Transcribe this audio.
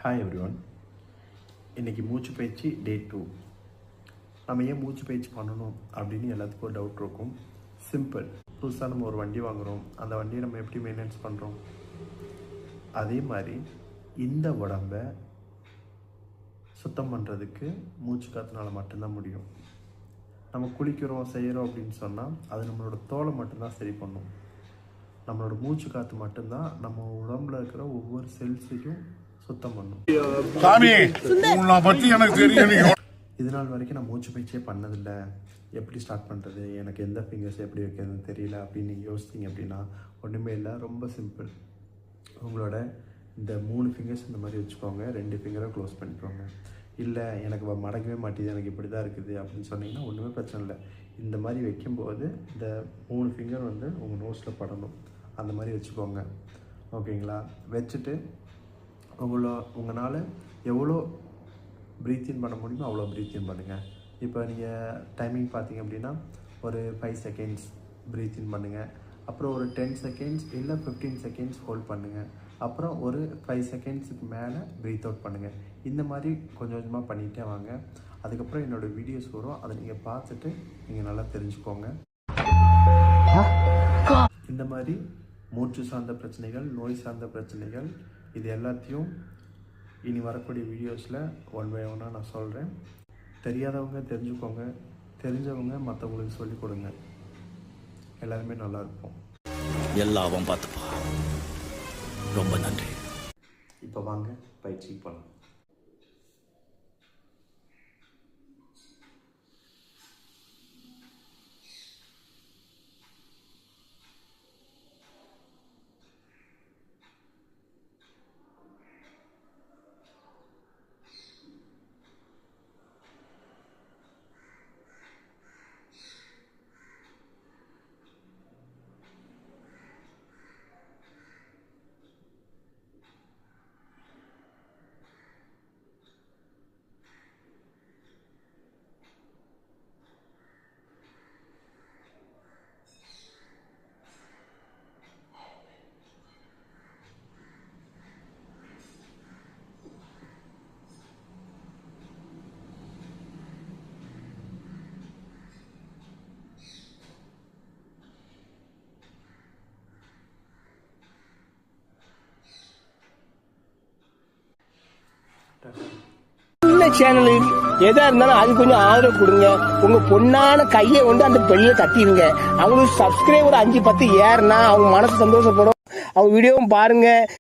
Hi everyone. இன்றைக்கி மூச்சு பயிற்சி டே 2. நம்ம ஏன் மூச்சு பயிற்சி பண்ணணும் அப்படின்னு எல்லாத்துக்கும் ஒரு டவுட் இருக்கும். சிம்பிள். புதுசாக நம்ம ஒரு வண்டி வாங்குகிறோம், அந்த வண்டியை நம்ம எப்படி மெயின்டெனன்ஸ் பண்ணுறோம், அதே மாதிரி இந்த உடம்பை சுத்தம் பண்ணுறதுக்கு மூச்சு காற்றுனால மட்டும்தான் முடியும். நம்ம குளிக்கிறோம் செய்கிறோம் அப்படின்னு சொன்னால் அது நம்மளோட தோலை மட்டும்தான் சரி பண்ணும். நம்மளோட மூச்சு காற்று மட்டும்தான் நம்ம உடம்புல இருக்கிற ஒவ்வொரு செல்ஸையும் சுத்தம் பண்ணும். இது நாள் வரைக்கும் நான் மூச்சு பயிற்சியே பண்ணதில்லை, எப்படி ஸ்டார்ட் பண்ணுறது, எனக்கு எந்த ஃபிங்கர்ஸ் எப்படி வைக்கிறதுன்னு தெரியல அப்படின்னு நீங்கள் யோசிச்சிங்க அப்படின்னா ஒன்றுமே இல்லை, ரொம்ப சிம்பிள். உங்களோட இந்த 3 ஃபிங்கர்ஸ் இந்த மாதிரி வச்சுக்கோங்க, 2 ஃபிங்கரை க்ளோஸ் பண்ணிக்கோங்க. இல்லை எனக்கு மடக்கவே மாட்டேது, எனக்கு இப்படி தான் இருக்குது அப்படின்னு சொன்னீங்கன்னா ஒன்றுமே பிரச்சனை இல்லை. இந்த மாதிரி வைக்கும்போது இந்த 3 ஃபிங்கர் வந்து உங்கள் நோஸில் படணும், அந்த மாதிரி வச்சுக்கோங்க. ஓகேங்களா? வச்சுட்டு உங்களால் எவ்வளோ ப்ரீத்தின் பண்ண முடியுமோ அவ்வளோ ப்ரீத்தின் பண்ணுங்கள். இப்போ நீங்கள் டைமிங் பார்த்தீங்க அப்படின்னா ஒரு 5 செகண்ட்ஸ் ப்ரீத்தின் பண்ணுங்கள், அப்புறம் ஒரு 10 செகண்ட்ஸ் இல்லை 15 செகண்ட்ஸ் ஹோல்ட் பண்ணுங்கள், அப்புறம் ஒரு 5 செகண்ட்ஸுக்கு மேலே ப்ரீத் அவுட் பண்ணுங்கள். இந்த மாதிரி கொஞ்சம் கொஞ்சமாக பண்ணிகிட்டே வாங்க. அதுக்கப்புறம் என்னோடய வீடியோஸ் வரும், அதை நீங்கள் பார்த்துட்டு நீங்கள் நல்லா தெரிஞ்சுக்கோங்க. இந்த மாதிரி மூச்சு சார்ந்த பிரச்சனைகள், நோய் சார்ந்த பிரச்சனைகள், இது எல்லாத்தையும் இனி வரக்கூடிய வீடியோஸில் 1 by 1 நான் சொல்கிறேன். தெரியாதவங்க தெரிஞ்சுக்கோங்க, தெரிஞ்சவங்க மற்றவங்களுக்கு சொல்லிக் கொடுங்க. எல்லாருமே நல்லா இருப்போம். எல்லாம் பார்த்துப்பா. ரொம்ப நன்றி. இப்போ வாங்க பயிற்சிக்கு போகலாம். சேனலு எதா இருந்தாலும் அது கொஞ்சம் ஆதரவு கொடுங்க. உங்க பொண்ணான கையை கொண்டு அந்த பெல்ல தட்டிடுங்க. அவங்களுக்கு சப்ஸ்கிரைபர் 5-10 ஏறுனா அவங்க மனசு சந்தோஷப்படும். அவங்க வீடியோவும் பாருங்க.